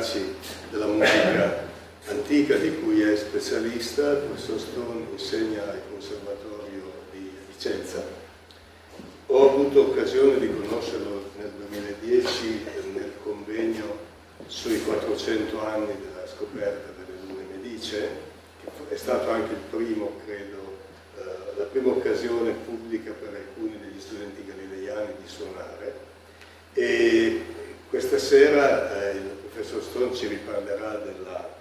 parlarci della musica antica di cui è specialista. Il professor Stone insegna al Conservatorio di Vicenza. Ho avuto occasione di conoscerlo nel 2010 nel convegno sui 400 anni della scoperta delle lune medicee, che è stato anche il primo, credo, la prima occasione pubblica per alcuni degli studenti galileiani di suonare. E questa sera il professor Stone ci riparlerà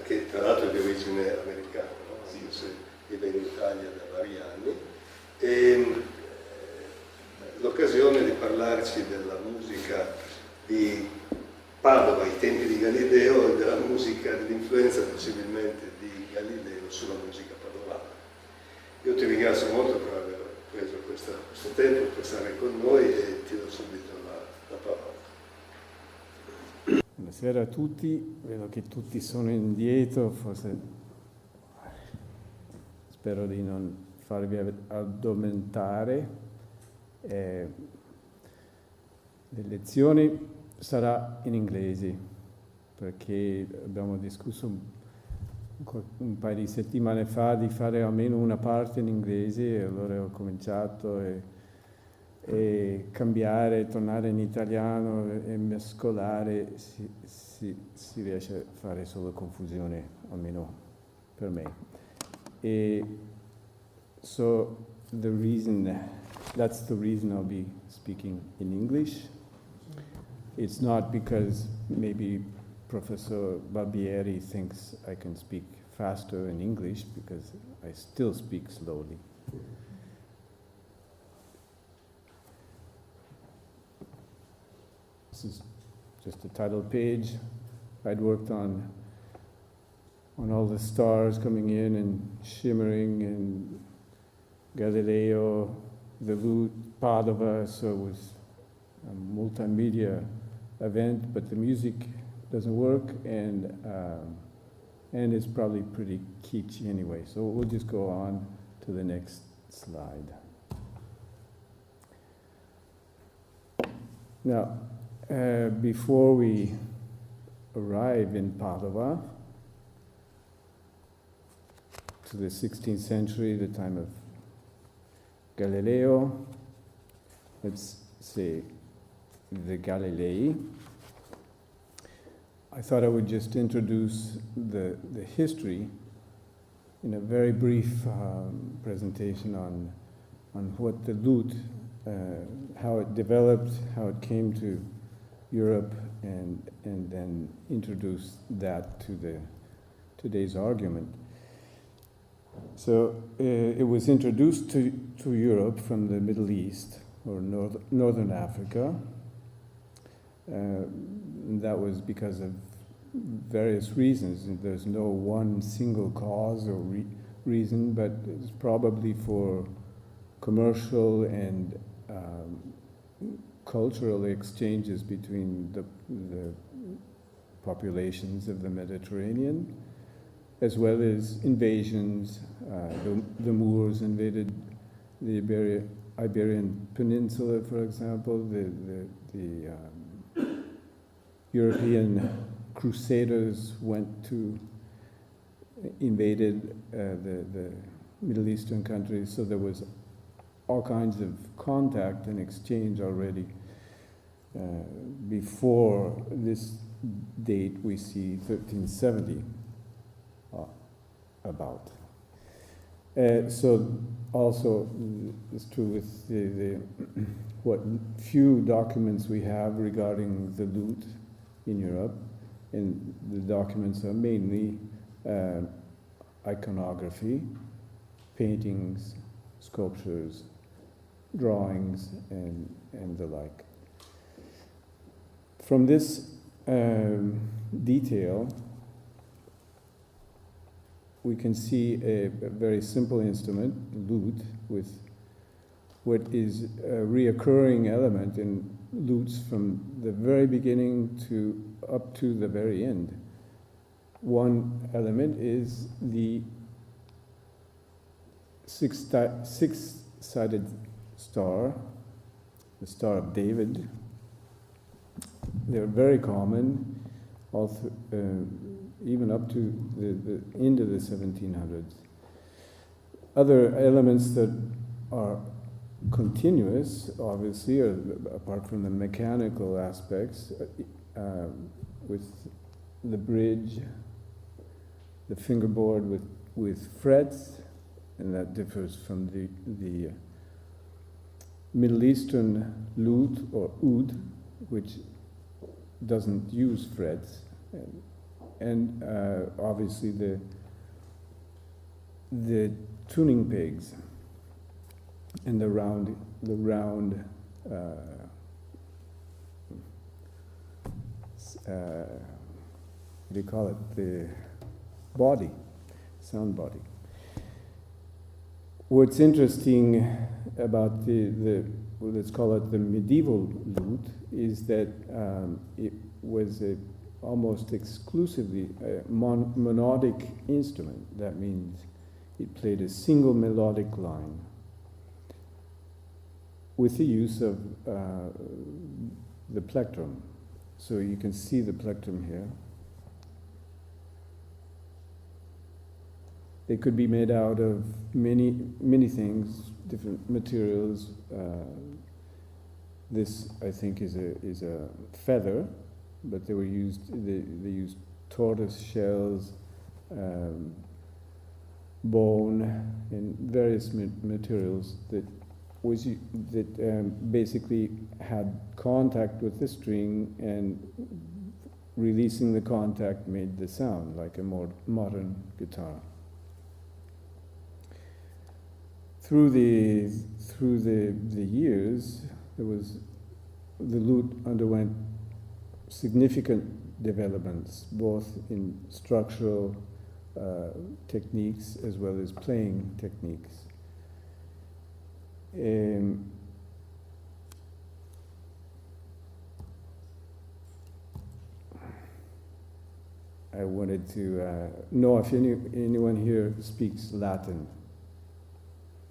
che tra l'altro è di origine americana, no? Anche se vive in Italia da vari anni, e l'occasione di parlarci della musica di Padova ai tempi di Galileo e della musica, dell'influenza possibilmente di Galileo sulla musica padovana. Io ti ringrazio molto per aver preso questo tempo per stare con noi e ti do subito la parola. Buonasera a tutti, vedo che tutti sono indietro, forse spero di non farvi addormentare. Le lezioni sarà in inglese, perché abbiamo discusso un paio di settimane fa di fare almeno una parte in inglese, e allora ho cominciato e cambiare, tornare in italiano e mescolare, si riesce a fare solo confusione, almeno per me. So that's the reason I'll be speaking in English. It's not because maybe Professor Barbieri thinks I can speak faster in English, because I still speak slowly. This is just a title page. I'd worked on all the stars coming in and shimmering, and Galileo, the lute, Padova, so it was a multimedia event, but the music doesn't work, and it's probably pretty kitschy anyway. So we'll just go on to the next slide. Now, before we arrive in Padova, to the 16th century, the time of Galileo, let's say the Galilei, I thought I would just introduce the history in a very brief presentation on what the lute, how it developed, how it came to Europe, and then introduce that to today's argument. So it was introduced to Europe from the Middle East or Northern Africa. That was because of various reasons. There's no one single cause or reason, but it's probably for commercial and cultural exchanges between the populations of the Mediterranean, as well as invasions. The Moors invaded the Iberian Peninsula, for example. The European Crusaders invaded the Middle Eastern countries, so there was all kinds of contact and exchange already. Before this date, we see 1370 about. So also it's true with the what few documents we have regarding the lute in Europe, and the documents are mainly iconography, paintings, sculptures, drawings, and the like. From this detail, we can see a very simple instrument, lute, with what is a reoccurring element in lutes from the very beginning to up to the very end. One element is the six-sided star, the Star of David. They're very common. even up to the into the 1700s. Other elements that are continuous, obviously, apart from the mechanical aspects, with the bridge, the fingerboard with frets, and that differs from the Middle Eastern lute or oud, which doesn't use frets, and obviously the tuning pegs and the round what do you call it? The body, sound body. What's interesting about let's call it the medieval lute is that it was almost exclusively a monodic instrument. That means it played a single melodic line with the use of the plectrum. So you can see the plectrum here. They could be made out of many things, different materials. This, I think, is a feather, but they used tortoise shells, bone, and various materials that basically had contact with the string, and releasing the contact made the sound like a more modern guitar. Through the years, the lute underwent significant developments, both in structural techniques as well as playing techniques. I wanted to know if anyone here speaks Latin.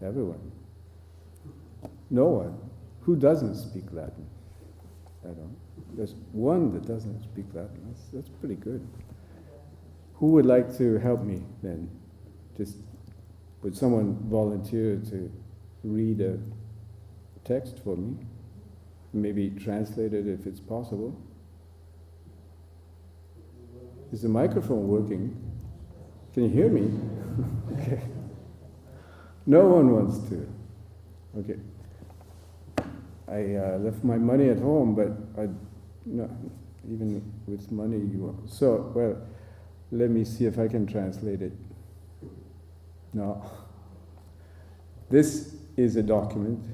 Everyone. No one. Who doesn't speak Latin? I don't. There's one that doesn't speak Latin. That's pretty good. Who would like to help me then? Just would someone volunteer to read a text for me? Maybe translate it if it's possible. Is the microphone working? Can you hear me? Okay. No one wants to. Okay. I left my money at home, but even with money you want. So, well, let me see if I can translate it. No. This is a document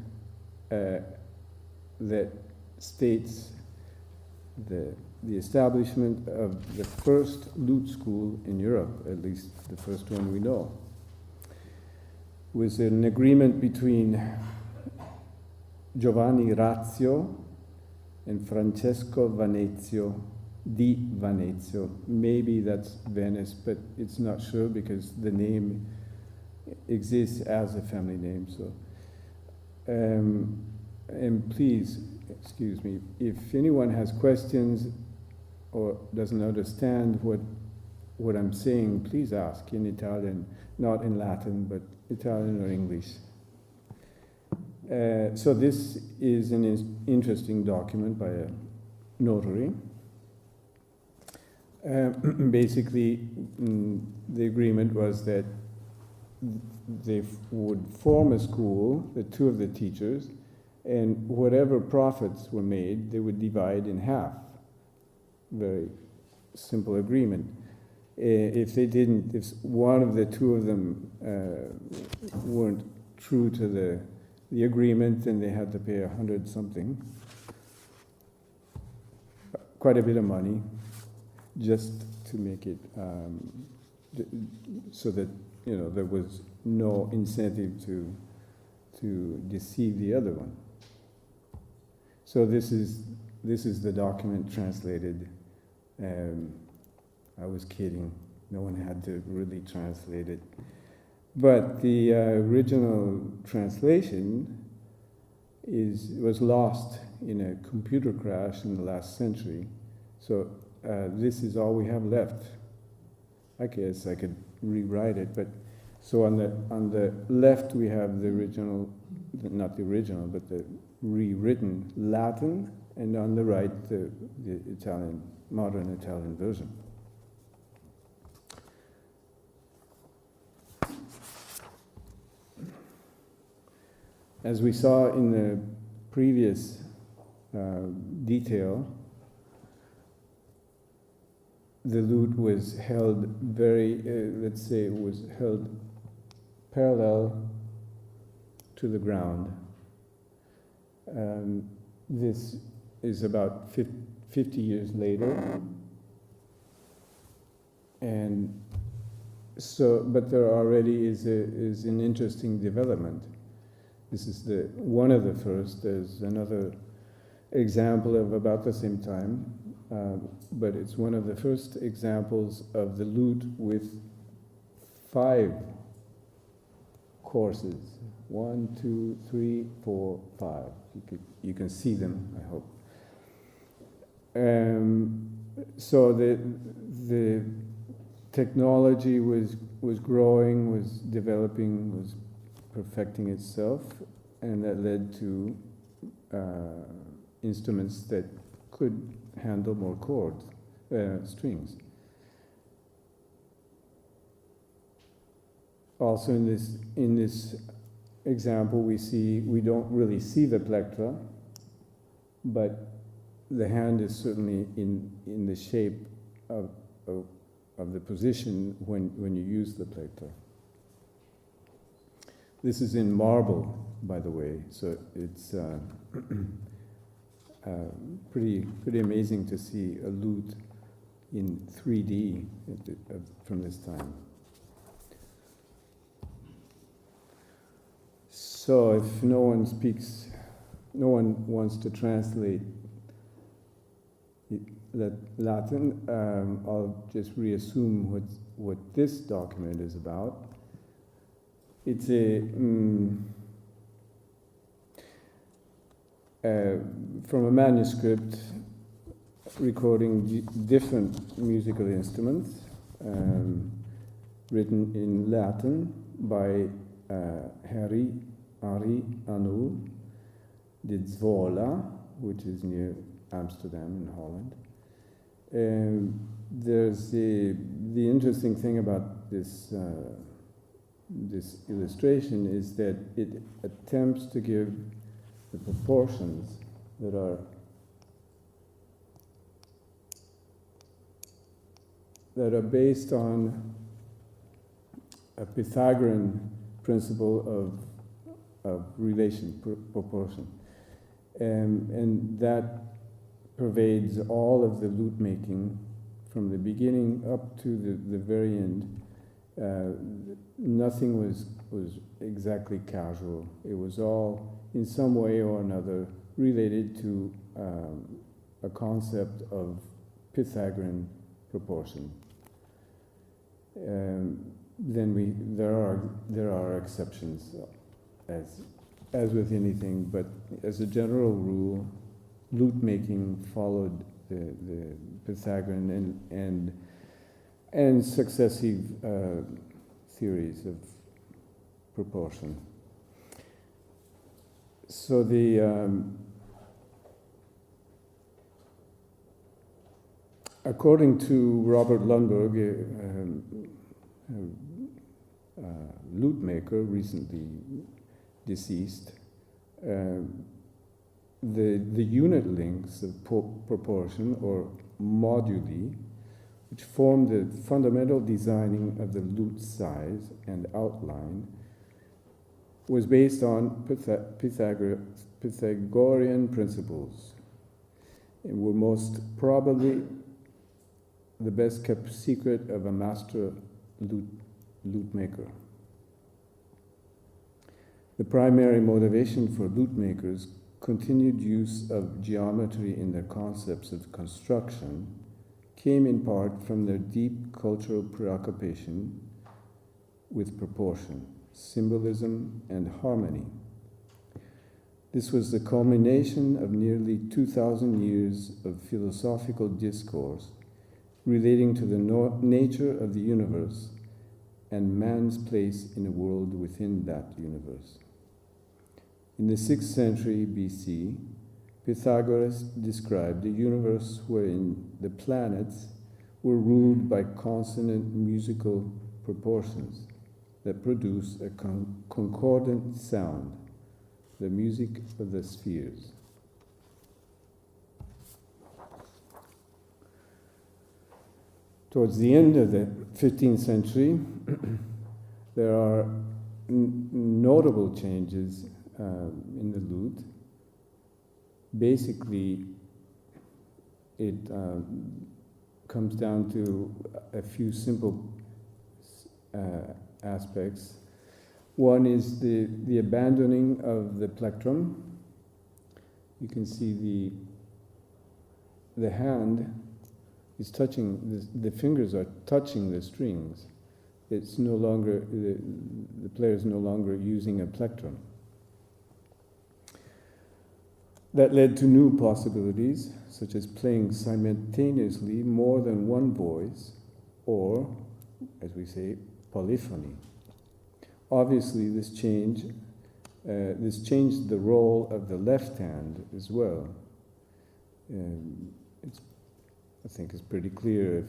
that states the establishment of the first lute school in Europe, at least the first one we know. It was an agreement between Giovanni Razio and Francesco Vanezio di Vanezio. Maybe that's Venice, but it's not sure because the name exists as a family name. So, and please, excuse me, if anyone has questions or doesn't understand what I'm saying, please ask in Italian, not in Latin, but Italian or English. So this is an interesting document by a notary. Basically, the agreement was that they would form a school, the two of the teachers, and whatever profits were made, they would divide in half. Very simple agreement. If one of the two of them weren't true to the agreement, then they had to pay 100 something, quite a bit of money, just to make it so that there was no incentive to deceive the other one. So this is the document translated. I was kidding. No one had to really translate it. But the original translation was lost in a computer crash in the last century. So this is all we have left. I guess I could rewrite it, but so on the left we have the original, not the original, but the rewritten Latin, and on the right the Italian, modern Italian version. As we saw in the previous detail, the lute was held very, let's say, it was held parallel to the ground. This is about 50 years later, and so, but there already is an interesting development. This is one of the first. There's another example of about the same time, but it's one of the first examples of the lute with 5 courses. 1, 2, 3, 4, 5. You can see them, I hope. So the technology was growing, was developing, was perfecting itself, and that led to instruments that could handle more chords, strings. Also, in this example, we don't really see the plectra, but the hand is certainly in the shape of the position when you use the plectra. This is in marble, by the way, so it's pretty amazing to see a lute in 3D from this time. So if no one wants to translate Latin, I'll just reassume what this document is about. It's from a manuscript recording different musical instruments, written in Latin by Ari Anu de Zwolle, which is near Amsterdam in Holland. There's the interesting thing about this illustration is that it attempts to give the proportions that are based on a Pythagorean principle of relation, proportion, and that pervades all of the lute making from the beginning up to the very end. Nothing was exactly casual. It was all, in some way or another, related to a concept of Pythagorean proportion. Then there are exceptions, as with anything, but as a general rule, lute making followed the Pythagorean and successive theories of proportion. So according to Robert Lundberg, a lute maker recently deceased, the unit lengths of proportion, or moduli, which form the fundamental designing of the lute size and outline, was based on Pythagorean principles, and were most probably the best kept secret of a master lute maker. The primary motivation for lute makers, continued use of geometry in their concepts of construction, came in part from their deep cultural preoccupation with proportion, symbolism, and harmony. This was the culmination of nearly 2,000 years of philosophical discourse relating to the nature of the universe and man's place in a world within that universe. In the 6th century BC, Pythagoras described a universe wherein the planets were ruled by consonant musical proportions that produce a concordant sound, the music of the spheres. Towards the end of the 15th century, there are notable changes in the lute. Basically, it comes down to a few simple aspects. One is the abandoning of the plectrum. You can see the hand is touching, the fingers are touching the strings. It's no longer, the player is no longer using a plectrum. That led to new possibilities, such as playing simultaneously more than one voice, or, as we say, polyphony. Obviously, this changed the role of the left hand as well. I think it's pretty clear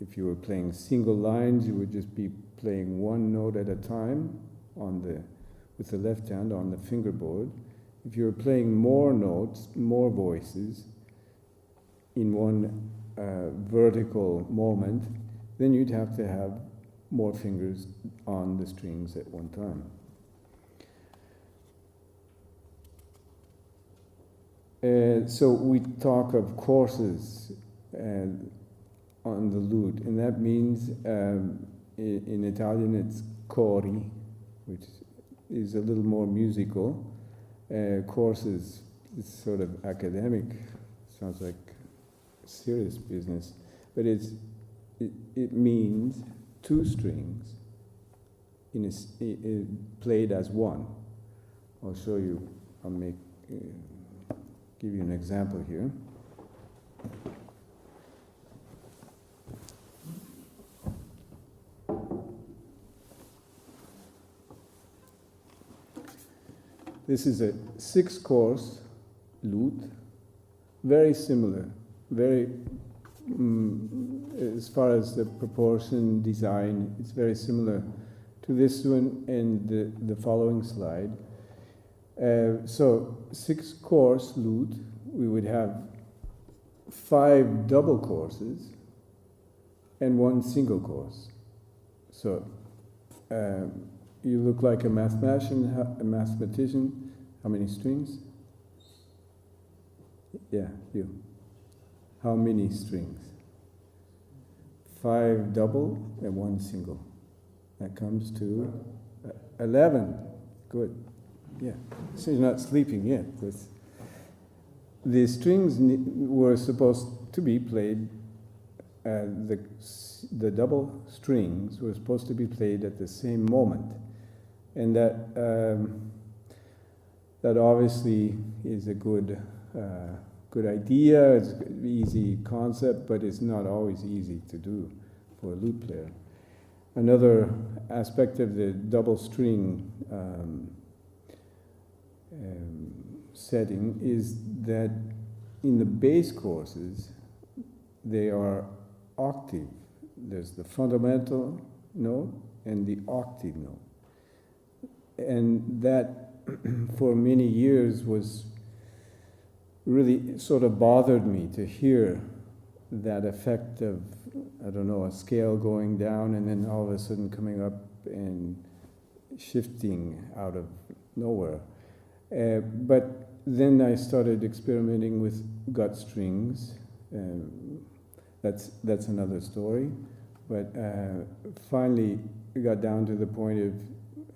if you were playing single lines, you would just be playing one note at a time with the left hand on the fingerboard. If you were playing more notes, more voices in one vertical moment, then you'd have to have more fingers on the strings at one time. So we talk of courses on the lute, and that means in Italian it's cori, which is a little more musical. Courses is sort of academic, sounds like serious business, but it means two strings played as one. I'll show you. I'll give you an example here. This is a 6-course lute, very similar, very, as far as the proportion design, it's very similar to this one and the following slide. So 6-course lute, we would have 5 double courses and 1 single course. So you look like a mathematician. How many strings? Yeah, you. How many strings? 5 double and 1 single. That comes to 11. Good. Yeah. So you're not sleeping yet. The strings were supposed to be played. The double strings were supposed to be played at the same moment. And that obviously is a good idea. It's an easy concept, but it's not always easy to do for a lute player. Another aspect of the double string setting is that in the bass courses, they are octave. There's the fundamental note and the octave note. And that, for many years, was really sort of bothered me to hear that effect of, I don't know, a scale going down and then all of a sudden coming up and shifting out of nowhere. But then I started experimenting with gut strings. That's another story. But finally, we got down to the point of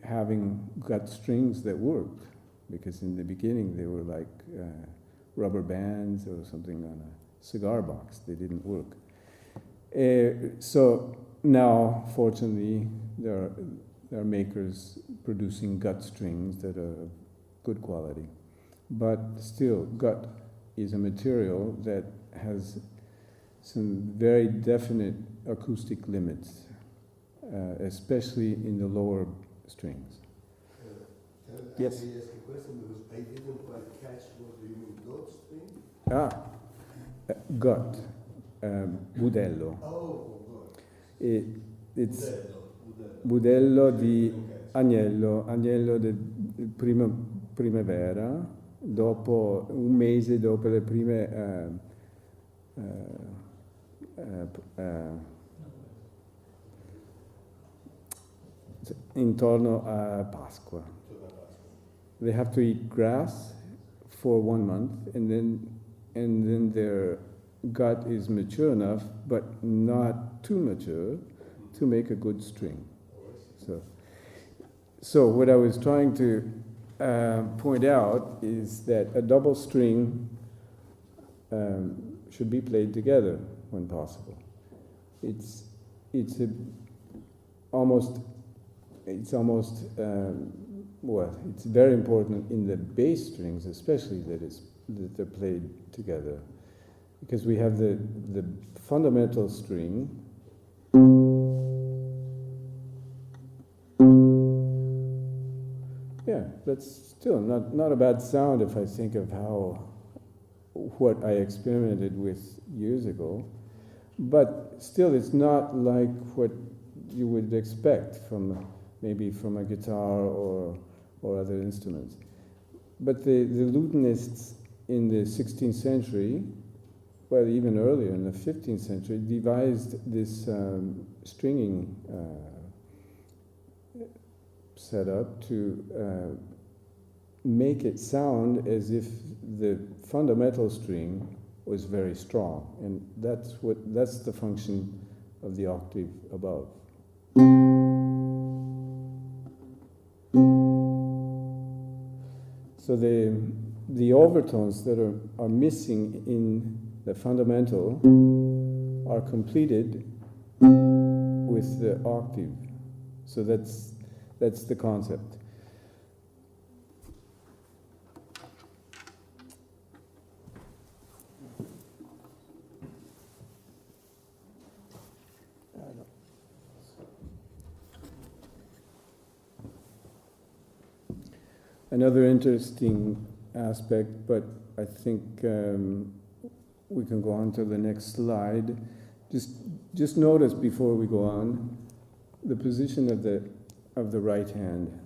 having gut strings that worked, because in the beginning they were like rubber bands or something on a cigar box. They didn't work. So now, fortunately, there are makers producing gut strings that are of good quality. But still, gut is a material that has some very definite acoustic limits, especially in the lower strings. Yes? I ask a question because I didn't quite catch what do you mean, dot string? Got, budello. Oh, God. It's Budello. budello di agnello del primavera, dopo un mese dopo le prime intorno a Pasqua. They have to eat grass for 1 month, and then their gut is mature enough, but not too mature, to make a good string. So what I was trying to point out is that a double string should be played together when possible. It's very important in the bass strings, especially that they're played together, because we have the fundamental string. Yeah, that's still not a bad sound if I think of what I experimented with years ago. But still, it's not like what you would expect maybe from a guitar or other instruments. But the lutenists in the 16th century, well, even earlier in the 15th century, devised this stringing setup to make it sound as if the fundamental string was very strong, and that's the function of the octave above. So the overtones that are missing in the fundamental are completed with the octave. So that's the concept. Another interesting aspect, but I think we can go on to the next slide. Just notice before we go on the position of the right hand.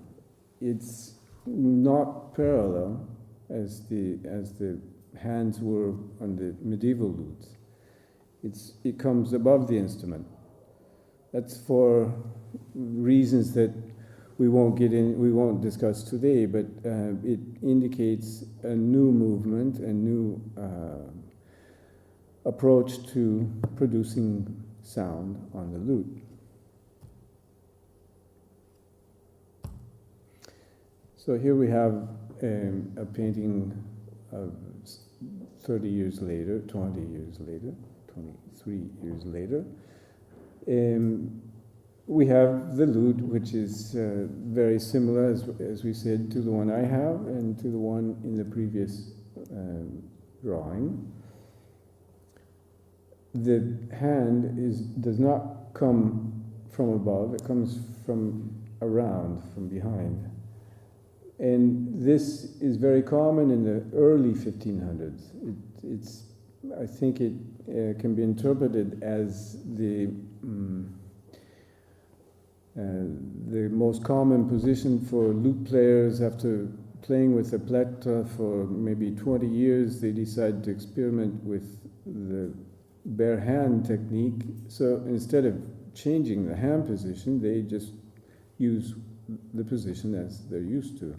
It's not parallel as the hands were on the medieval lutes. It comes above the instrument. That's for reasons that we won't discuss today, but it indicates a new movement, a new approach to producing sound on the lute. So here we have a painting of 30 years later, 20 years later, 23 years later. We have the lute, which is very similar, as we said, to the one I have and to the one in the previous drawing. The hand does not come from above, it comes from around, from behind. And this is very common in the early 1500s. I think it can be interpreted as the most common position for lute players. After playing with the plectra for maybe 20 years, they decide to experiment with the bare hand technique. So instead of changing the hand position, they just use the position as they're used to.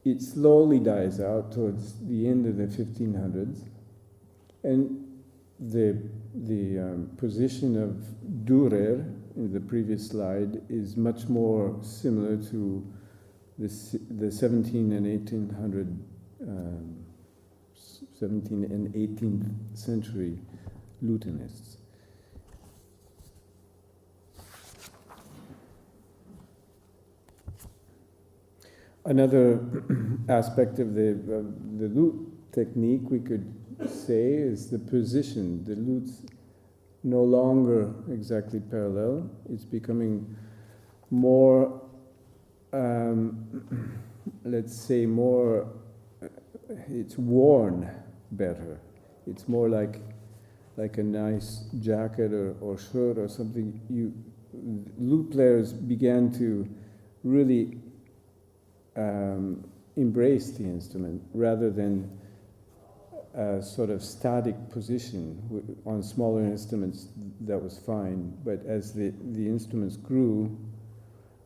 It slowly dies out towards the end of the 1500s, and the position of Dürer in the previous slide is much more similar to the 17 and 18th century lutenists. Another aspect of the lute technique we could say is the position. The lute's no longer exactly parallel. It's becoming more, let's say, more, it's worn better. It's more like a nice jacket or shirt or something. Lute players began to really embrace the instrument rather than a sort of static position. On smaller instruments that was fine, but as the instruments grew,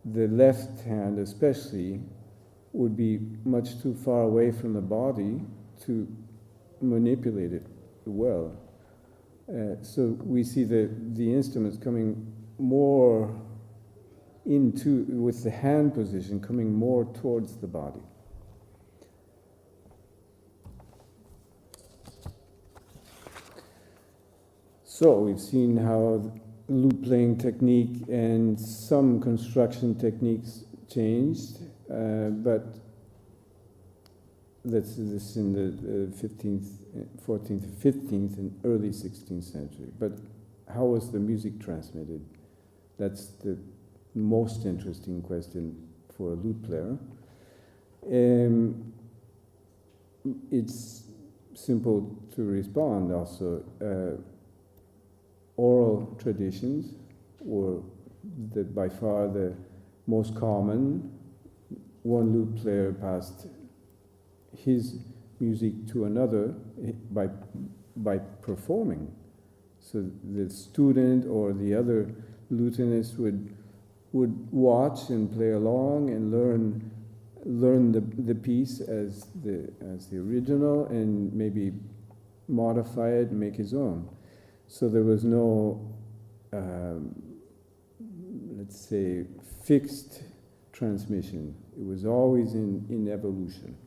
the left hand especially would be much too far away from the body to manipulate it well. So we see the instruments coming more with the hand position coming more towards the body. So we've seen how lute playing technique and some construction techniques changed, but this in the 15th, 14th, 15th, and early 16th century. But how was the music transmitted? That's the most interesting question for a lute player. It's simple to respond also. Oral traditions were by far the most common. One lute player passed his music to another by performing. So the student or the other lutenist would watch and play along and learn the piece as the original and maybe modify it and make his own. So there was no, let's say, fixed transmission. It was always in evolution.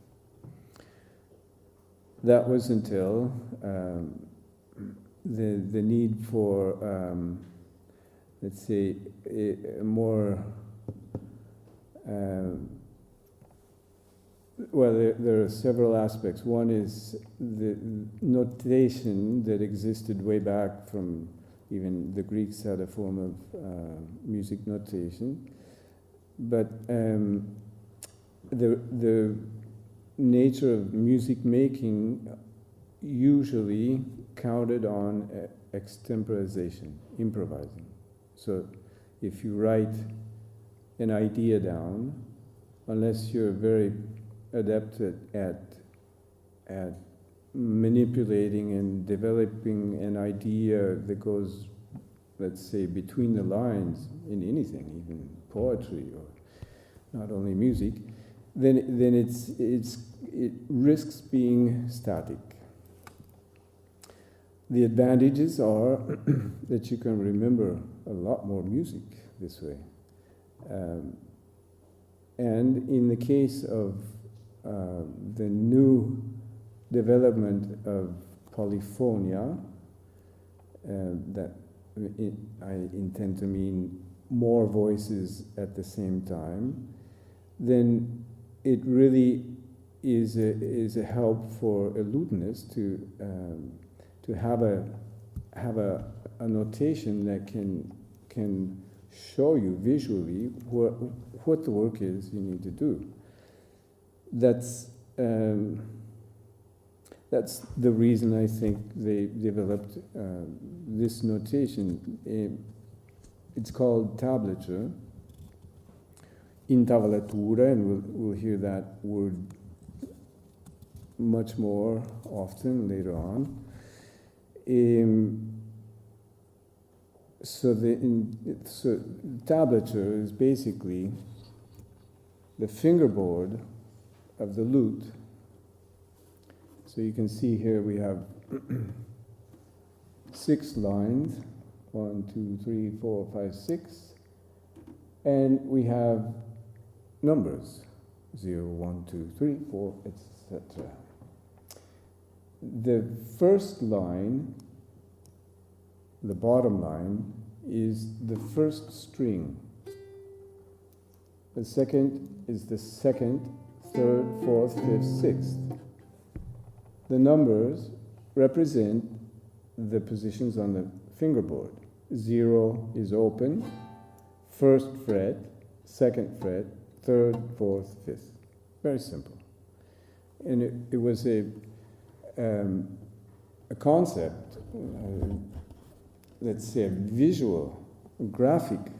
That was until the need for, let's say, a more, well, there are several aspects. One is the notation that existed way back from even the Greeks had a form of music notation. But the nature of music making usually counted on extemporization, improvising. So if you write an idea down, unless you're very adept at manipulating and developing an idea that goes, let's say, between the lines in anything, even poetry or not only music, then it risks being static. The advantages are that you can remember a lot more music this way. And in the case of the new development of polyphonia, that I intend to mean more voices at the same time, then it really is a help for a lutenist to have a notation that can show you visually what the work is you need to do. That's the reason I think they developed this notation. It's called tablature, intavolatura, and we'll hear that word much more often later on. So tablature is basically the fingerboard of the lute. So you can see here we have 6 lines, 1, 2, 3, 4, 5, 6, and we have numbers, 0, 1, 2, 3, 4, etc. The first line, the bottom line, is the first string. The second is the second, third, fourth, fifth, sixth. The numbers represent the positions on the fingerboard. 0 is open, 1st fret, 2nd fret, 3rd, 4th, 5th. Very simple. And it was a concept, let's say a visual, graphic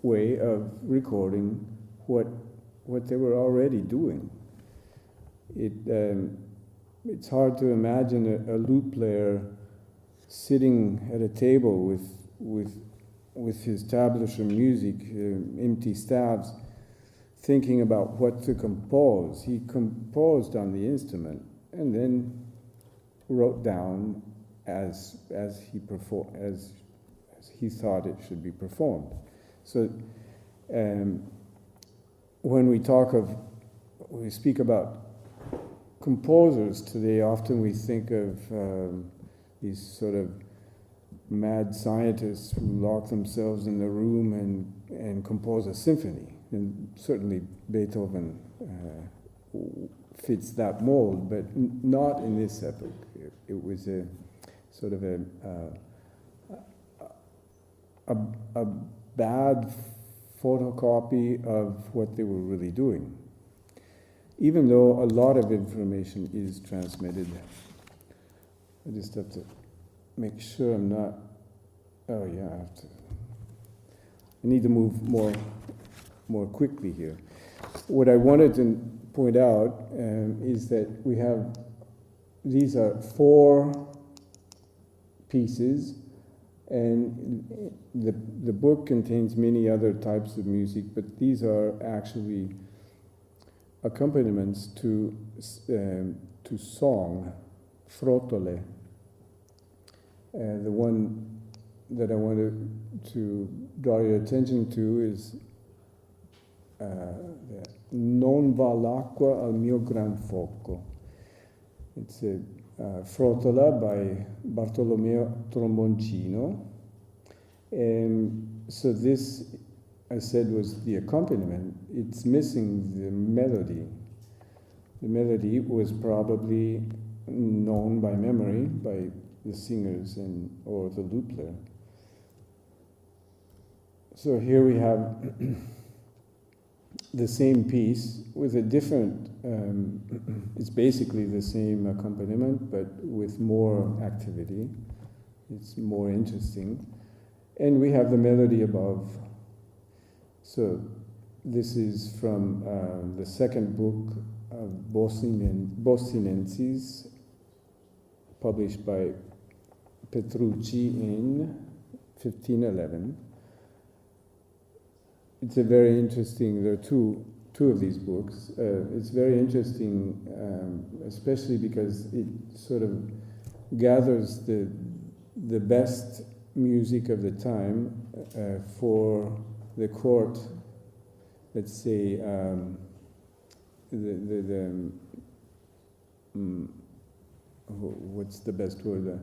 way of recording what they were already doing. It's hard to imagine a lute player sitting at a table with his tablature music, empty staves, thinking about what to compose. He composed on the instrument and then wrote down as he thought it should be performed. So when we speak about composers today, often we think of these sort of mad scientists who lock themselves in the room and compose a symphony. And certainly Beethoven fits that mold, but not in this epoch. It was a sort of a bad photocopy of what they were really doing. Even though a lot of information is transmitted, I just have to make sure I'm not. Oh yeah, I need to move more quickly here. What I wanted to point out is that these are 4 pieces, and the book contains many other types of music, but these are actually accompaniments to song, frotole. The one that I wanted to draw your attention to is Non va l'acqua al mio gran fuoco. It's a frotola by Bartolomeo Tromboncino. And so this, I said, was the accompaniment. It's missing the melody. The melody was probably known by memory by the singers or the lute player. So here we have the same piece with a different, it's basically the same accompaniment, but with more activity. It's more interesting. And we have the melody above. So this is from the second book of Bossinenses, published by Petrucci in 1511. It's a very interesting, there are two of these books. It's very interesting, especially because it sort of gathers the best music of the time for the court, let's say, what's the best word?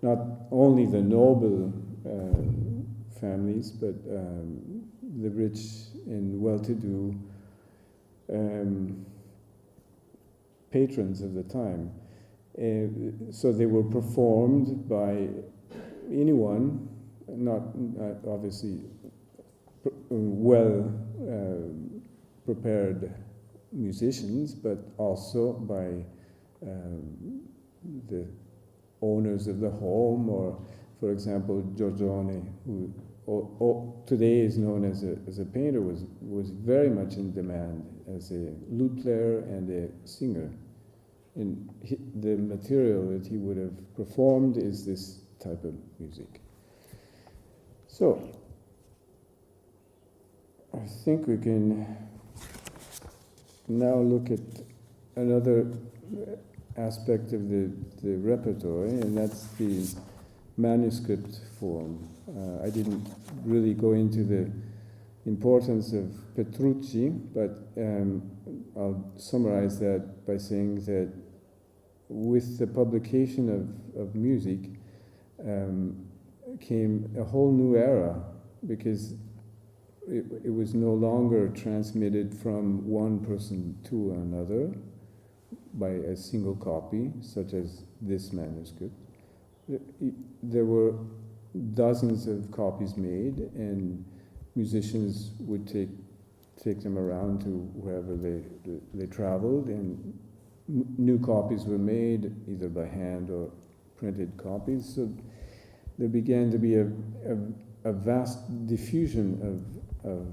Not only the noble families, but the rich and well-to-do patrons of the time. So they were performed by anyone, not obviously well prepared musicians, but also by the owners of the home, or, for example, Giorgione, who today is known as a painter, was very much in demand as a lute player and a singer. And the material that he would have performed is this type of music. So, I think we can now look at another aspect of the repertory, and that's the manuscript form. I didn't really go into the importance of Petrucci, but I'll summarize that by saying that with the publication of music came a whole new era, because it was no longer transmitted from one person to another, by a single copy, such as this manuscript. There were dozens of copies made, and musicians would take them around to wherever they traveled, and new copies were made either by hand or printed copies. So there began to be a vast diffusion of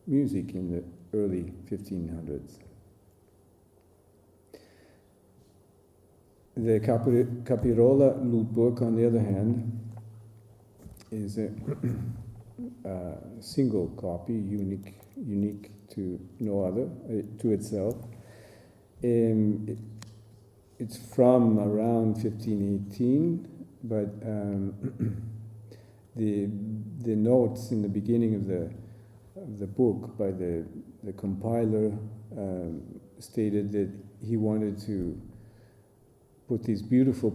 music in the early 1500s. The Capirola lutebook, on the other hand, is a single copy, unique to no other, to itself. It's from around 1518, but the notes in the beginning of the book by the compiler stated that he wanted to put these beautiful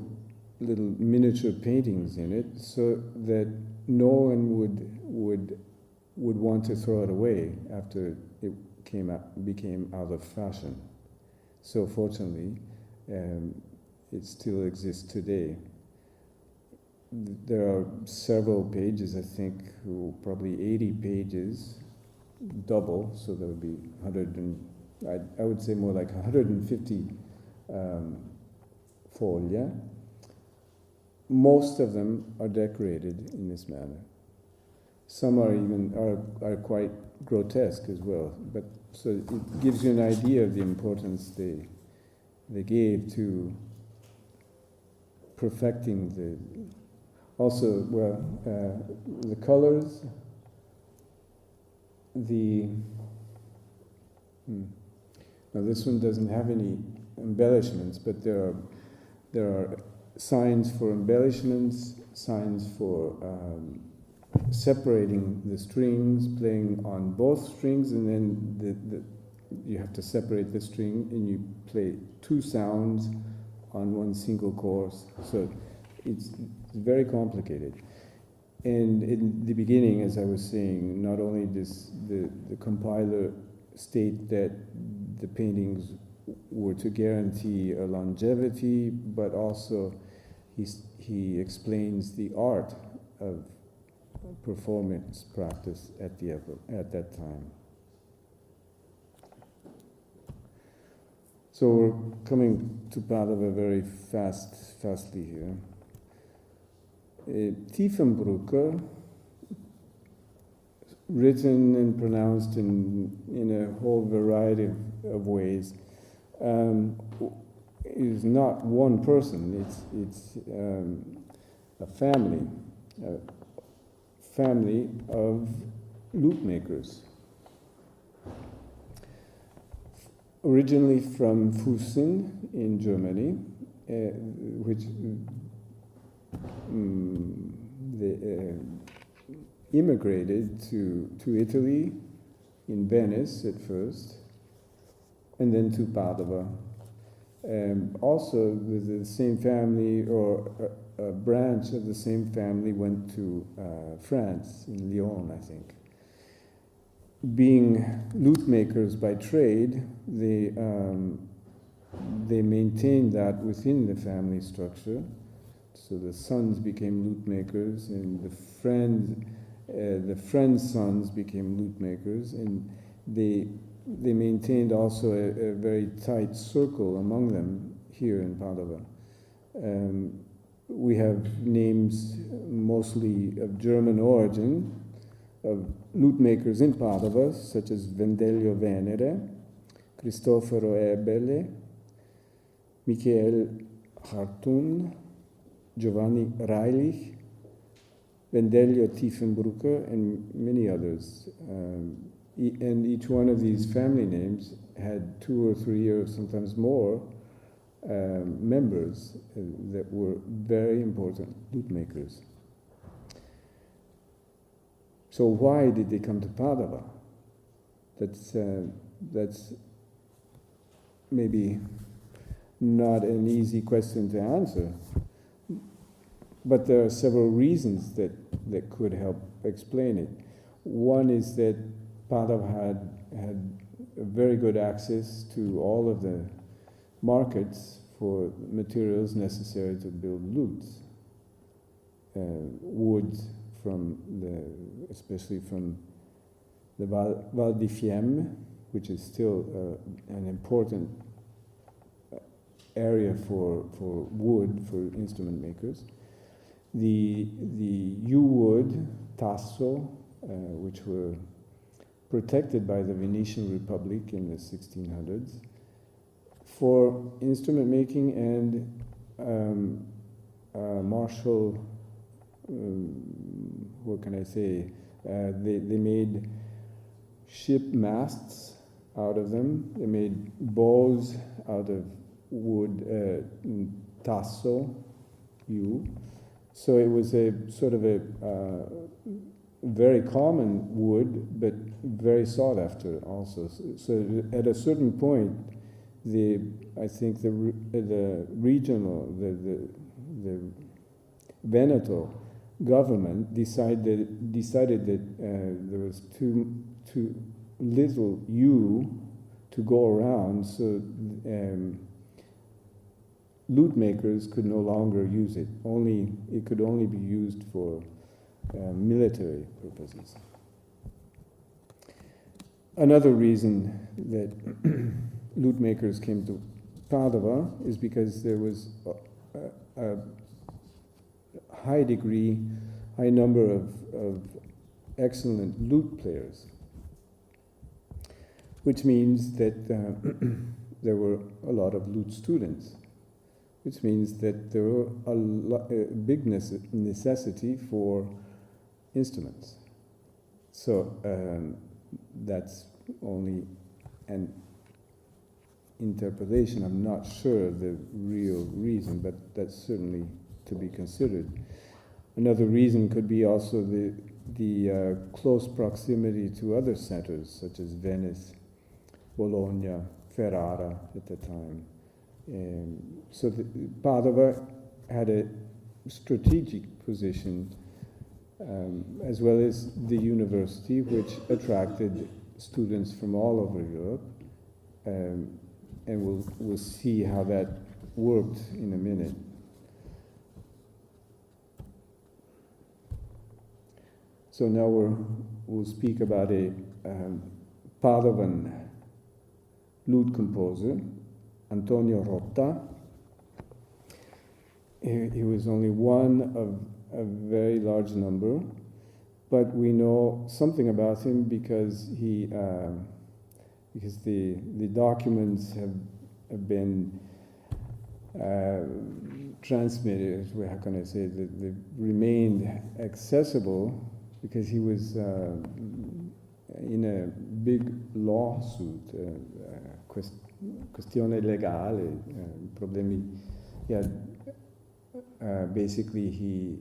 little miniature paintings in it so that no one would want to throw it away after it became out of fashion. So fortunately, it still exists today. There are several pages, I think, probably 80 pages, double, so there would be 100 and I would say more like 150 foglia. Most of them are decorated in this manner. Some are quite grotesque as well. But so it gives you an idea of the importance they gave to perfecting the colors. Now this one doesn't have any embellishments, but there are signs for embellishments, signs for separating the strings, playing on both strings, and then you have to separate the string, and you play two sounds on one single chorus. So it's very complicated. And in the beginning, as I was saying, not only does the compiler state that the paintings were to guarantee a longevity, but also he explains the art of performance practice at that time. So we're coming to Padova very fastly here. Tiefenbrücker, written and pronounced in a whole variety of ways, is not one person. It's a family of lute makers. Originally from Füssen in Germany, which they immigrated to Italy, in Venice at first, and then to Padova. Also, the same family, or a branch of the same family, went to France, in Lyon, I think. Being lute makers by trade, they maintained that within the family structure. So the sons became lute makers, and the friends' sons became lute makers, and they maintained also a very tight circle among them here in Padova. We have names mostly of German origin of lute makers in Padova, such as Vendelio Venere, Cristoforo Ebele, Michael Hartun, Giovanni Reilich, Vendelio Tiefenbrücker, and many others. And each one of these family names had 2 or 3 or sometimes more members that were very important lute makers. So why did they come to Padova? That's maybe not an easy question to answer, but there are several reasons that could help explain it. One is that Padova had very good access to all of the markets for materials necessary to build lutes. Wood especially from the Val di Fiemme, which is still an important area for wood for instrument makers. The yew wood, tasso, which were protected by the Venetian Republic in the 1600s for instrument making and martial. What can I say? They made ship masts out of them. They made bows out of wood, tasso, yew. So it was a sort of a very common wood, but very sought after also. So at a certain point, I think the regional, the Veneto government decided that there was too little yew to go around, so lute makers could no longer use it. It could only be used for military purposes. Another reason that lute makers came to Padova is because there was a high number of excellent lute players, which means that there were a lot of lute students, which means that there were a big necessity for instruments. So that's only an interpretation. I'm not sure of the real reason, but that's certainly to be considered. Another reason could be also the close proximity to other centers such as Venice, Bologna, Ferrara at the time. So Padova had a strategic position, as well as the university, which attracted students from all over Europe, and we'll see how that worked in a minute. So now we'll speak about a Padovan lute composer, Antonio Rota. He was only one of a very large number, but we know something about him because the documents have been transmitted. How can I say that they remained accessible because he was in a big lawsuit, questione legale, problemi. Yeah, basically he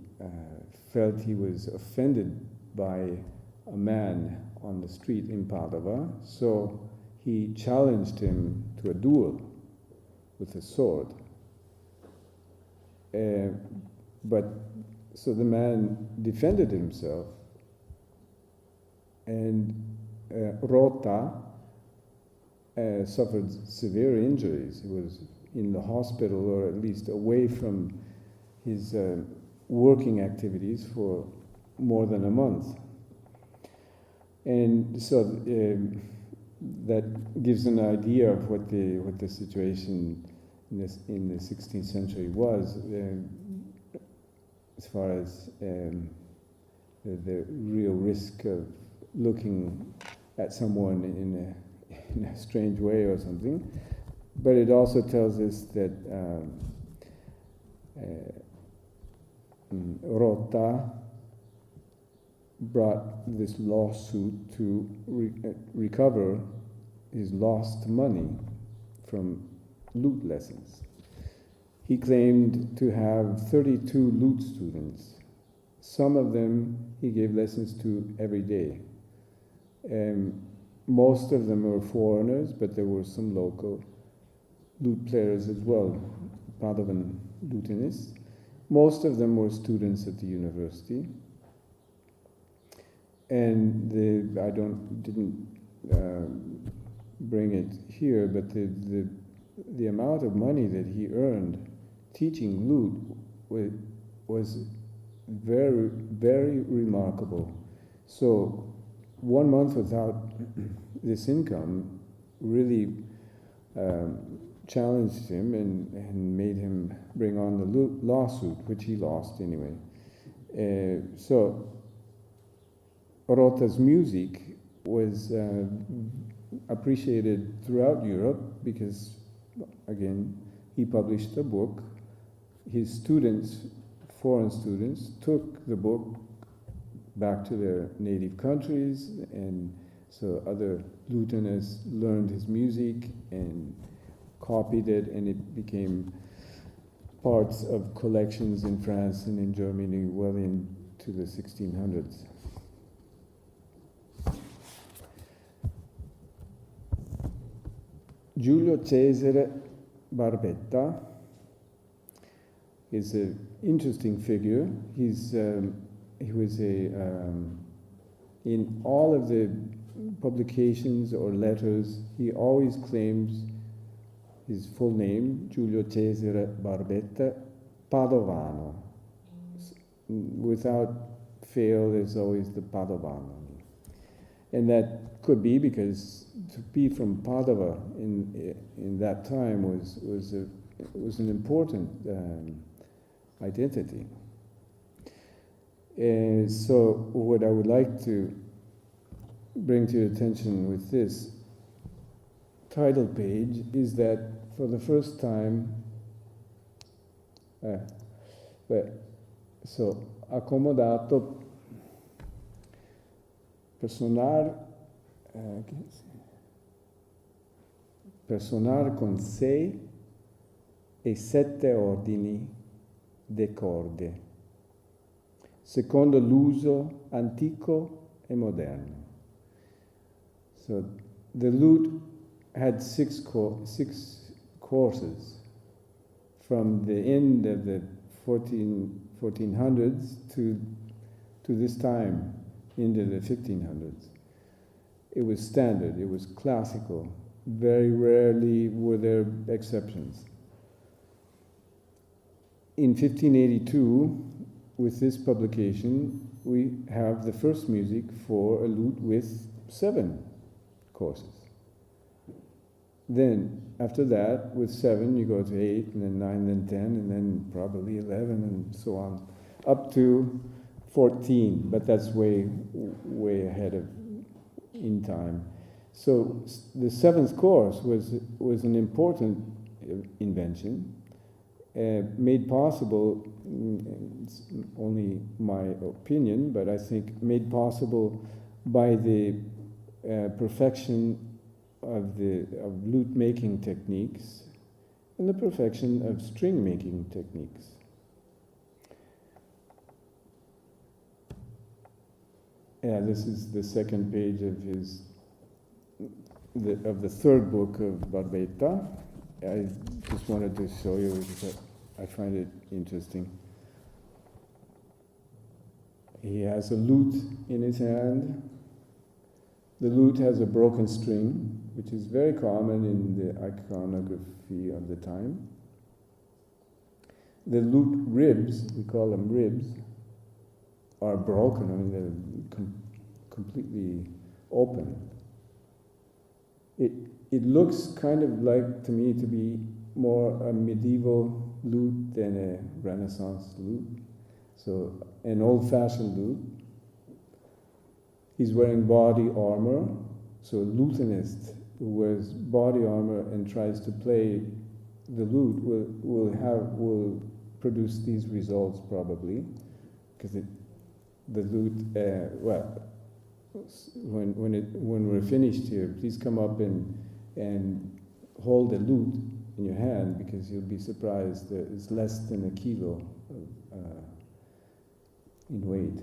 felt he was offended by a man on the street in Padova, so he challenged him to a duel with a sword. So the man defended himself, and Rota suffered severe injuries. He was in the hospital, or at least away from his working activities for more than a month. And so that gives an idea of what the situation in the 16th century was, as far as the real risk of looking at someone in a strange way or something. But it also tells us that Rota brought this lawsuit to recover his lost money from lute lessons. He claimed to have 32 lute students. Some of them he gave lessons to every day. Most of them were foreigners, but there were some local lute players as well, Padovan lutenists. Most of them were students at the university. And I didn't bring it here, but the amount of money that he earned teaching lute was very, very remarkable. So 1 month without this income really challenged him and made him bring on the lawsuit, which he lost anyway. So Rota's music was appreciated throughout Europe because, again, he published a book. His students, foreign students, took the book back to their native countries, and so other lutenists learned his music and copied it, and it became parts of collections in France and in Germany well into the 1600s. Giulio Cesare Barbetta is an interesting figure. He was in all of the publications or letters, he always claims his full name, Giulio Cesare Barbetta, Padovano. Without fail, there's always the Padovano. And that could be because to be from Padova in that time was an important identity. And so what I would like to bring to your attention with this title page is that for the first time, so accomodato per suonar con 6 e 7 ordini de corde, secondo l'uso antico e moderno. So the lute had 6 courses from the end of the 1400s to this time, into the 1500s. It was standard, it was classical. Very rarely were there exceptions. In 1582, with this publication, we have the first music for a lute with 7 courses. Then, after that, with 7, you go to 8, and then 9, then 10, and then probably 11, and so on, up to 14, but that's way ahead of in time. So the 7th course was an important invention, made possible, it's only my opinion, but I think made possible by the perfection of lute making techniques and the perfection of string making techniques. Yeah, this is the second page of the third book of Barbetta. I just wanted to show you because I find it interesting. He has a lute in his hand. The lute has a broken string, which is very common in the iconography of the time. The lute ribs, we call them ribs, are broken. I mean, they're completely open. It looks kind of like, to me, to be more a medieval lute than a Renaissance lute. So, an old-fashioned lute. He's wearing body armor. So, a lutenist who wears body armor and tries to play the lute will produce these results probably, because the lute. When we're finished here, please come up and hold a lute in your hand, because you'll be surprised that it's less than a kilo in weight.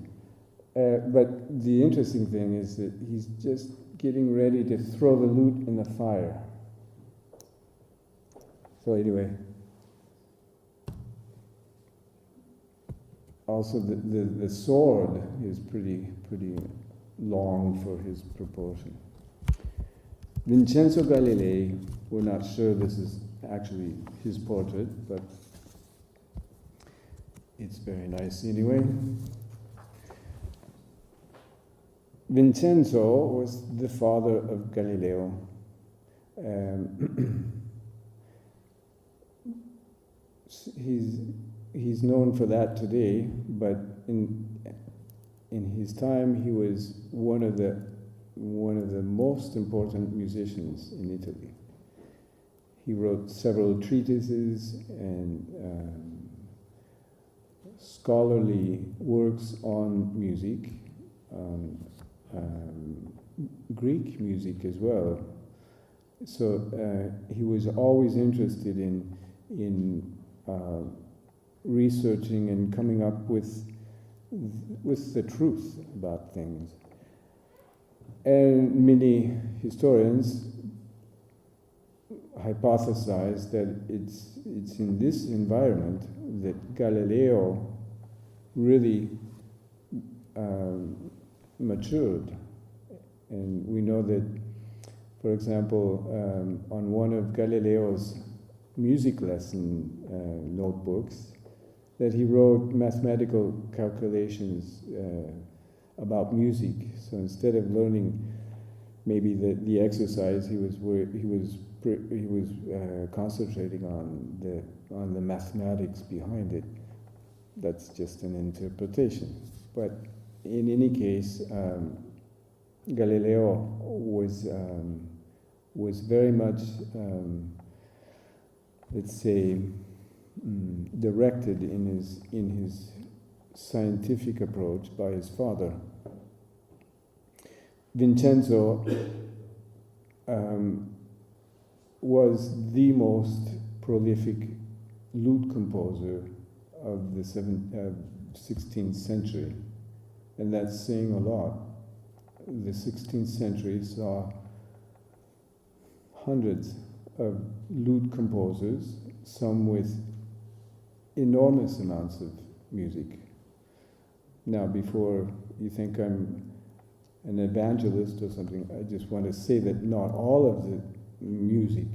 But the interesting thing is that he's just getting ready to throw the lute in the fire. So anyway, also the sword is pretty long for his proportion. Vincenzo Galilei, we're not sure this is actually his portrait, but it's very nice anyway. Vincenzo was the father of Galileo. He's known for that today, but in his time he was one of the most important musicians in Italy. He wrote several treatises and scholarly works on music, Greek music as well. So he was always interested in researching and coming up with the truth about things. And many historians hypothesize that it's in this environment that Galileo really matured. And we know that, for example, on one of Galileo's music lesson notebooks, that he wrote mathematical calculations about music. So instead of learning maybe the exercise, he was concentrating on the mathematics behind it. That's just an interpretation. But in any case, Galileo was very much, let's say, directed in his scientific approach by his father. Vincenzo was the most prolific lute composer of the 16th century, and that's saying a lot. The 16th century saw hundreds of lute composers, some with enormous amounts of music. Now, before you think I'm an evangelist or something, I just want to say that not all of the music,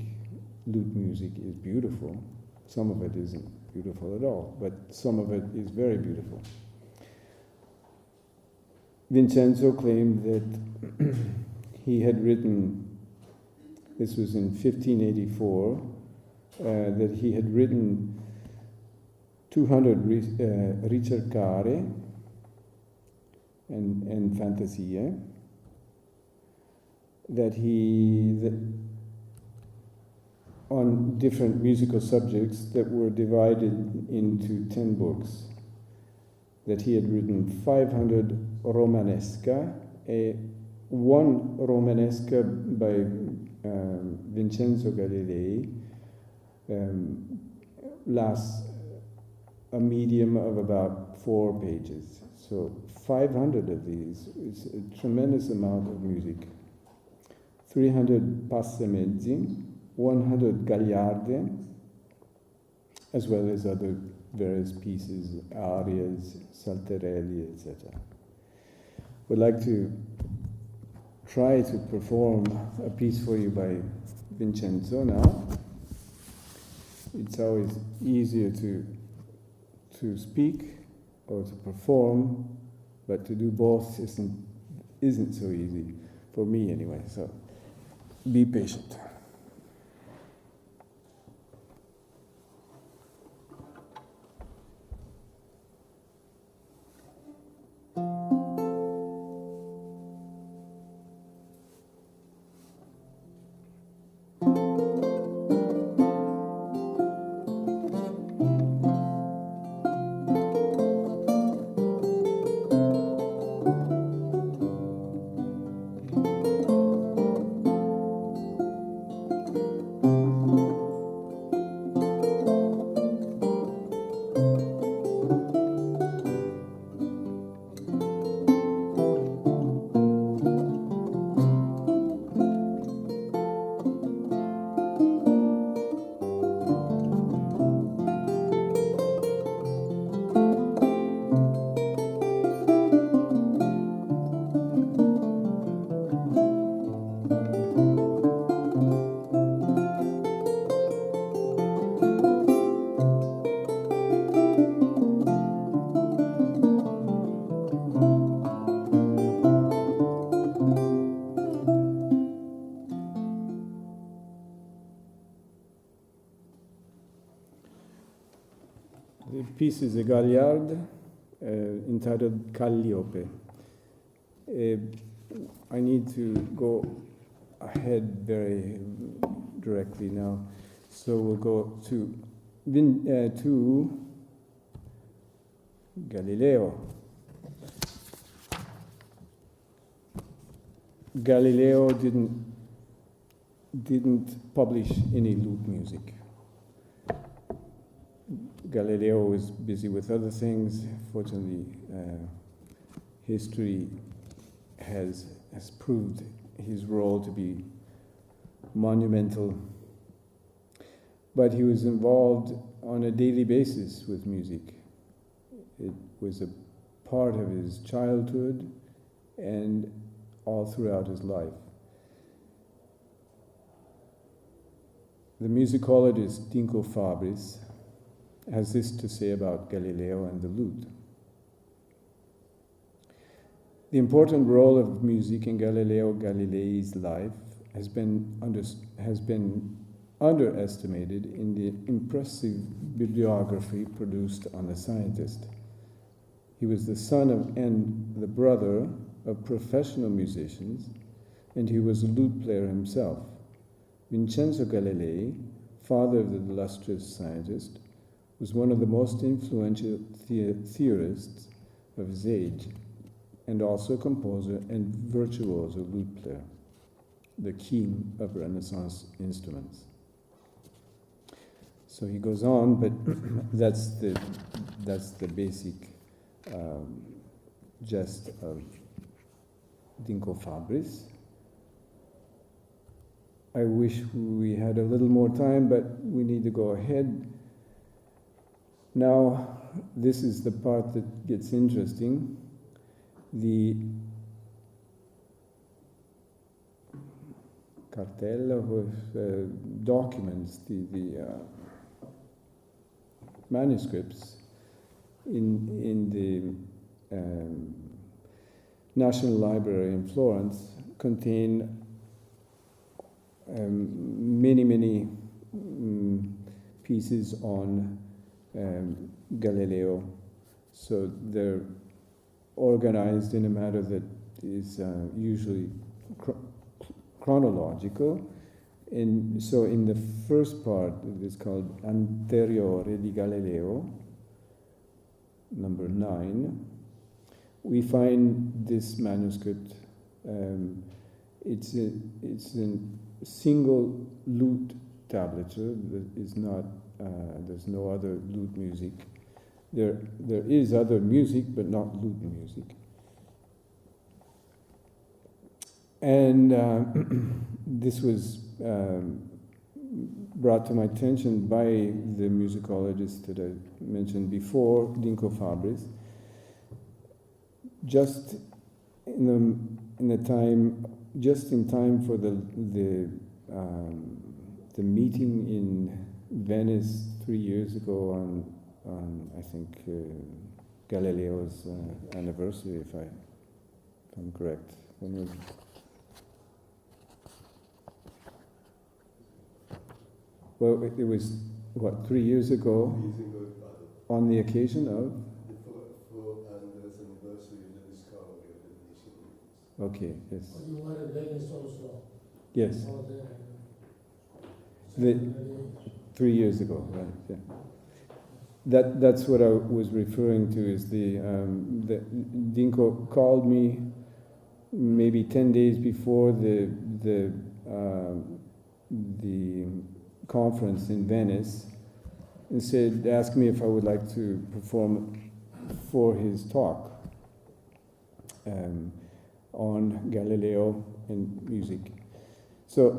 lute music, is beautiful. Some of it isn't beautiful at all, but some of it is very beautiful. Vincenzo claimed that he had written, this was in 1584, that he had written 200 ricercare and fantasie, that on different musical subjects that were divided into 10 books, that he had written 500 romanesca, one romanesca by Vincenzo Galilei lasts a medium of about 4 pages. So 500 of these is a tremendous amount of music. 300 passamezzi, 100 gagliarde, as well as other various pieces, arias, saltarelli, etc. Would like to try to perform a piece for you by Vincenzo now. It's always easier to speak or to perform, but to do both isn't so easy, for me anyway, so be patient. piece is a Galliard entitled Calliope. I need to go ahead very directly now. So we'll go to Galileo. Galileo didn't publish any lute music. Galileo was busy with other things. Fortunately, history has proved his role to be monumental. But he was involved on a daily basis with music. It was a part of his childhood and all throughout his life. The musicologist Dinko Fabris has this to say about Galileo and the lute. The important role of music in Galileo Galilei's life has been underestimated in the impressive bibliography produced on the scientist. He was the son of and the brother of professional musicians, and he was a lute player himself. Vincenzo Galilei, father of the illustrious scientist, was one of the most influential theorists of his age, and also a composer and virtuoso lute player, the king of Renaissance instruments. So he goes on, but that's the basic gist of Dinko Fabris. I wish we had a little more time, but we need to go ahead. Now, this is the part that gets interesting. The cartella with documents, the manuscripts in the National Library in Florence contain many pieces on Galileo. So they're organized in a manner that is usually chronological. And so in the first part, it is called Anteriore di Galileo, number 9, we find this manuscript. It's a single lute tablature. That is not. There's no other lute music. There is other music, but not lute music. And this was brought to my attention by the musicologist that I mentioned before, Dinko Fabris, just in time for the meeting in Venice 3 years ago on I think Galileo's anniversary, if I'm correct. When was it? Well, it was, 3 years ago, on the occasion of? For Andre's anniversary of the discovery of the Venetian. Okay, yes. You were in Venice also? Yes. Oh, there. 3 years ago, right, yeah. That's what I was referring to, is the Dinko called me maybe 10 days before the conference in Venice, and asked me if I would like to perform for his talk on Galileo and music. So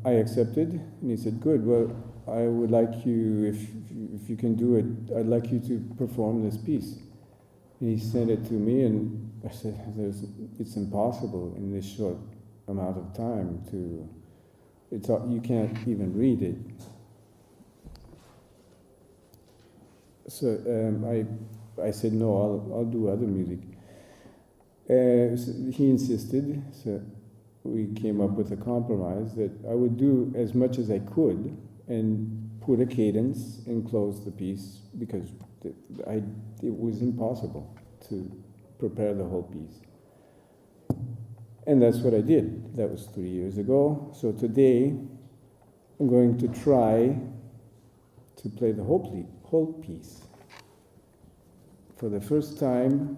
I accepted, and he said, "Good. Well, I would like you, if you can do it, I'd like you to perform this piece." And he sent it to me, and I said, "It's impossible in this short amount of time to. You can't even read it." So I said, "No, I'll do other music." So he insisted, so we came up with a compromise that I would do as much as I could and put a cadence and close the piece, because It was impossible to prepare the whole piece. And that's what I did. That was 3 years ago. So today, I'm going to try to play the whole piece. For the first time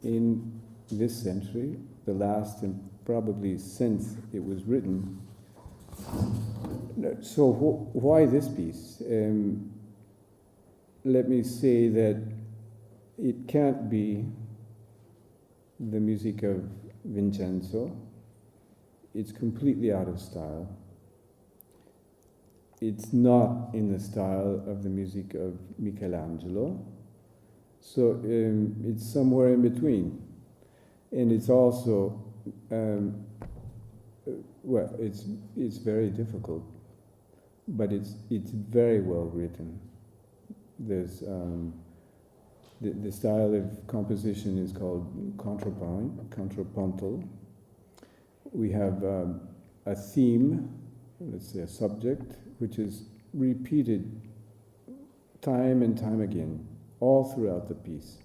in this century, the last and probably since it was written. So why this piece? Let me say that it can't be the music of Vincenzo. It's completely out of style. It's not in the style of the music of Michelangelo. So it's somewhere in between. And it's also, it's very difficult, but it's very well written. There's the style of composition is called contrapuntal. We have a theme, let's say a subject, which is repeated time and time again, all throughout the piece,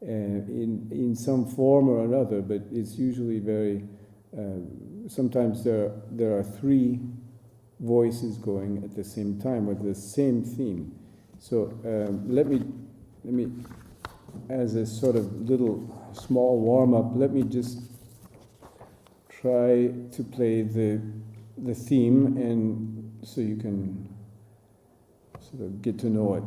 in some form or another. But it's usually very. Sometimes there are three voices going at the same time with the same theme. So let me, as a sort of little small warm-up, let me just try to play the theme, and so you can sort of get to know it.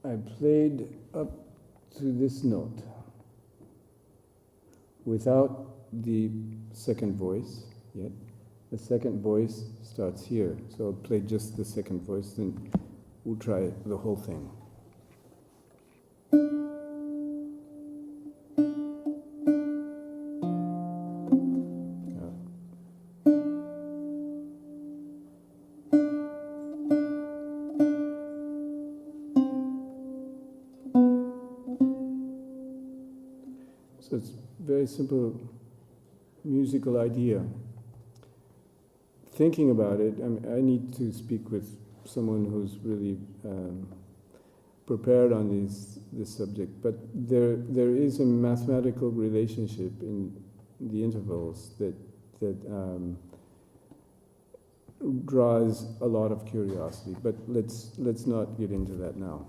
I played up to this note without the second voice yet. The second voice starts here, so I'll play just the second voice, then we'll try the whole thing. So it's a very simple musical idea. Thinking about it, I need to speak with someone who's really prepared on this subject, but there is a mathematical relationship in the intervals that draws a lot of curiosity. But let's not get into that now.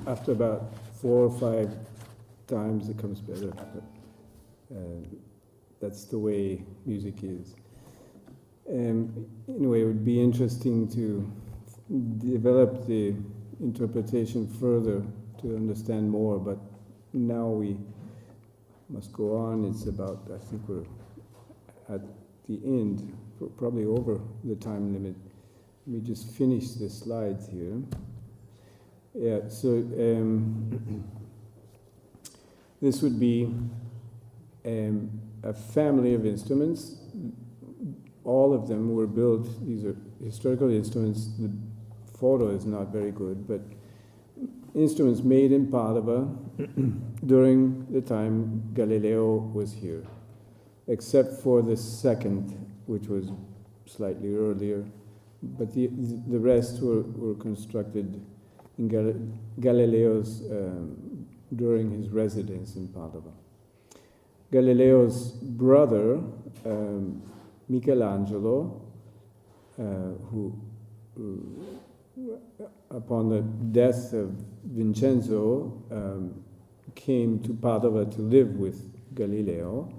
After about 4 or 5 times, it comes better. But, that's the way music is. Anyway, it would be interesting to develop the interpretation further to understand more, but now we must go on. It's about, I think we're at the end, we're probably over the time limit. Let me just finish the slides here. Yeah, so this would be a family of instruments. All of them were built, these are historical instruments. The photo is not very good, but instruments made in Padova during the time Galileo was here, except for the second, which was slightly earlier, but the rest were constructed in Galileo's during his residence in Padova. Galileo's brother, Michelangelo, who upon the death of Vincenzo, came to Padova to live with Galileo,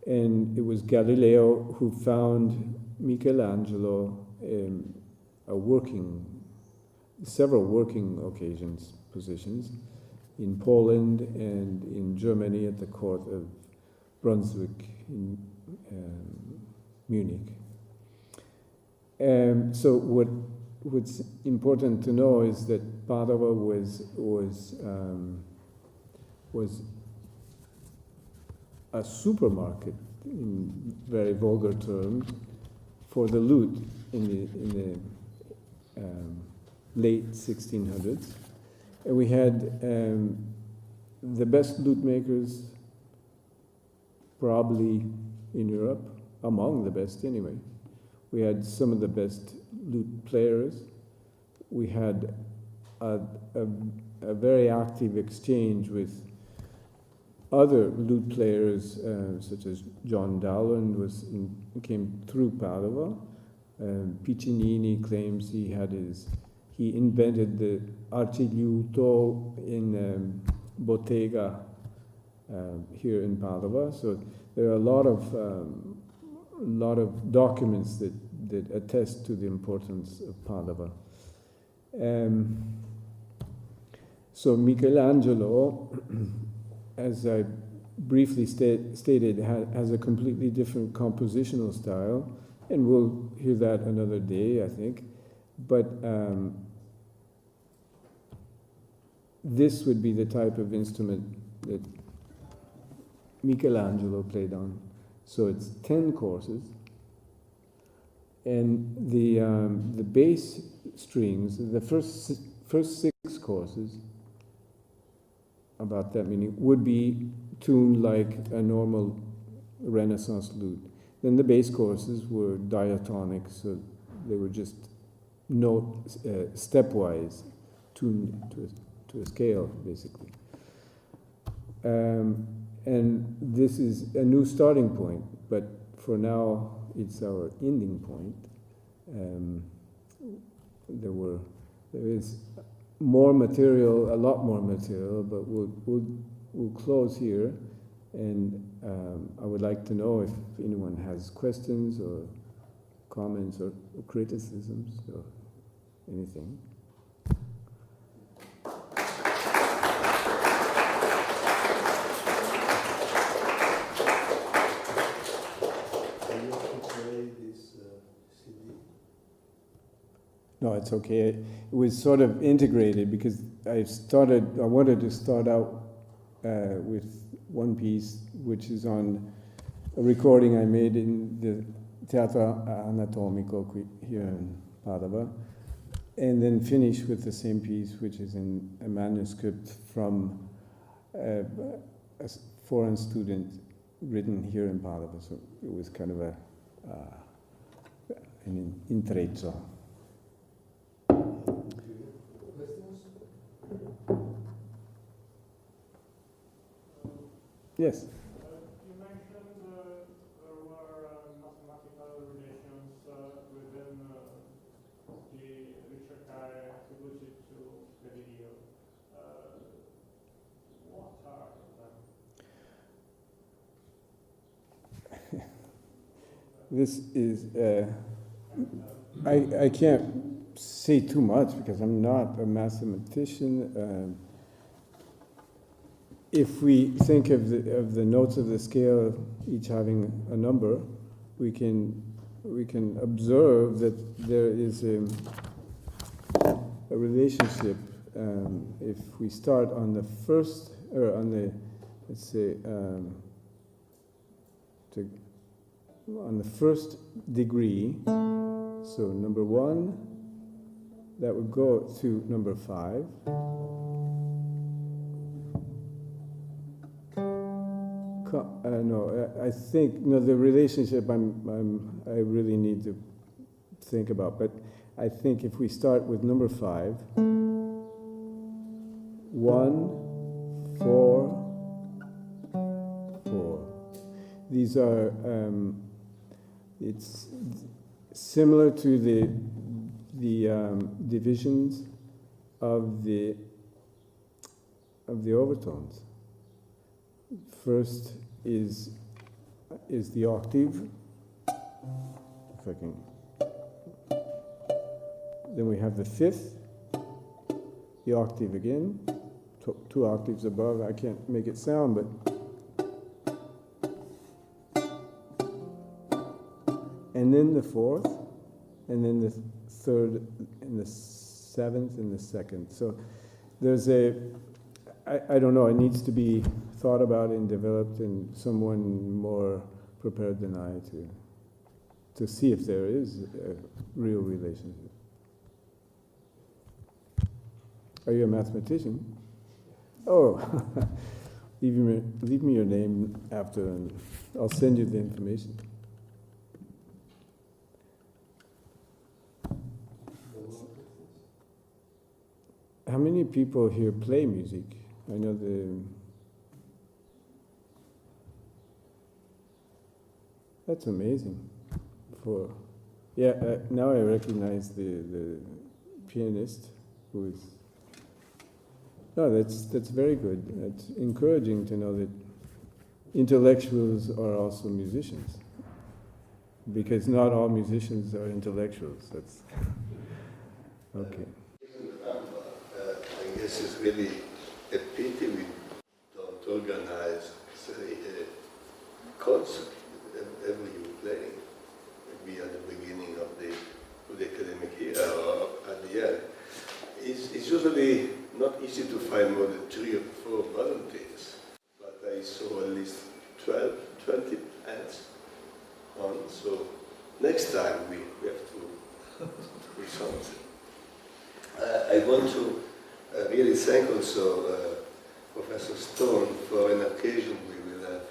and it was Galileo who found Michelangelo several working positions in Poland and in Germany at the court of Brunswick in Munich. So what's important to know is that Padova was a supermarket, in very vulgar terms, for the lute in the late 1600s. And we had the best lute makers probably in Europe, among the best anyway. We had some of the best lute players. We had a very active exchange with other lute players, such as John Dowland came through Padova. Piccinini claims he invented the arcigliuto in bottega here in Padova. So there are a lot of documents that attest to the importance of Padova. So Michelangelo, as I briefly stated, has a completely different compositional style, and we'll hear that another day, I think. But this would be the type of instrument that Michelangelo played on. So it's 10 courses, and the bass strings, the first 6 courses, about that meaning, would be tuned like a normal Renaissance lute. Then the bass courses were diatonic, so they were just stepwise tuned to a scale, basically. And this is a new starting point, but for now it's our ending point. There is more material, a lot more material, but we'll close here. And I would like to know if anyone has questions or comments or criticisms or anything. No, it's okay. It was sort of integrated because I wanted to start out with one piece, which is on a recording I made in the Teatro Anatomico here in Padova, and then finish with the same piece, which is in a manuscript from a foreign student written here in Padova. So it was kind of an intreccio. Yes. You mentioned there were mathematical relations within the ricercare attributed to Galileo. What are them? This is, I can't say too much because I'm not a mathematician. If we think of the notes of the scale, each having a number, we can observe that there is a relationship. If we start on the first, or on the, let's say, on the first degree, so number 1, that would go to number 5. I think the relationship I really need to think about. But I think if we start with number 5, 1, 4, 4. These are. It's similar to the divisions of the overtones. First is the octave, if I can. Then we have the 5th, the octave again, 2 octaves above. I can't make it sound, but. And then the 4th, and then the 3rd, and the 7th, and the 2nd. So there's I don't know, it needs to be thought about and developed, and someone more prepared than I to see if there is a real relationship. Are you a mathematician? Oh, leave me your name after, and I'll send you the information. How many people here play music? I know that's amazing. Now I recognize the pianist who is. No, that's very good. It's encouraging to know that intellectuals are also musicians, because not all musicians are intellectuals. That's okay. I guess it's really a pity we don't organize, say, a concert every year playing, maybe at the beginning of the academic year or at the end. It's usually not easy to find more than 3 or 4 volunteers, but I saw at least 20 hands on, so next time we have to do something. I want to really thank also Professor Stone for an occasion we will have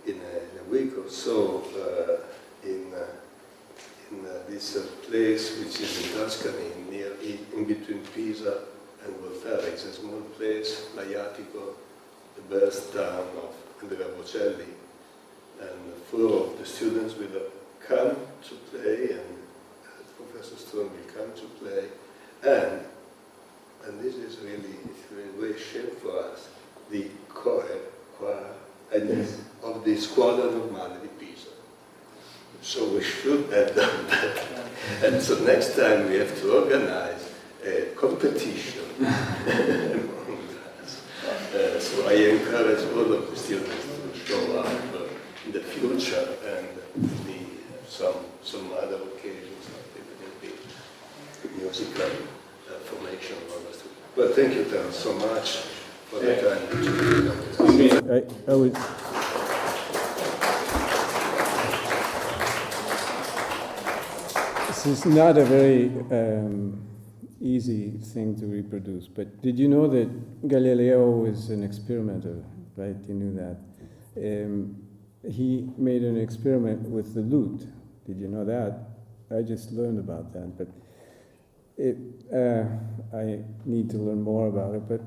in a week or so in this place which is in Tuscany, in between Pisa and Volterra. It's a small place, Laiatico, the birth town of Andrea Bocelli, and 4 of the students will come to play, and Professor Stone will come to play, and this is really a great shame for us, the choir of the Scuola Normale di Pisa. So we should have done that. And so next time we have to organize a competition among us. So I encourage all of the students to show up in the future, and some other occasions, musical formation of our students. But thank you, Tom, so much for the time. I would. This is not a very easy thing to reproduce, but did you know that Galileo was an experimenter, right? You knew that. He made an experiment with the lute. Did you know that? I just learned about that, but I need to learn more about it, but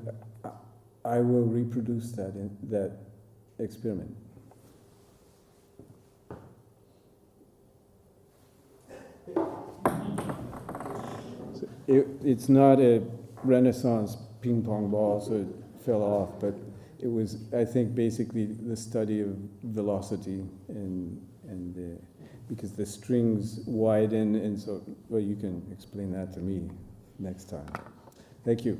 I will reproduce that experiment. It's not a Renaissance ping pong ball, so it fell off, but it was, I think, basically the study of velocity and because the strings widen, and so, well, you can explain that to me next time. Thank you.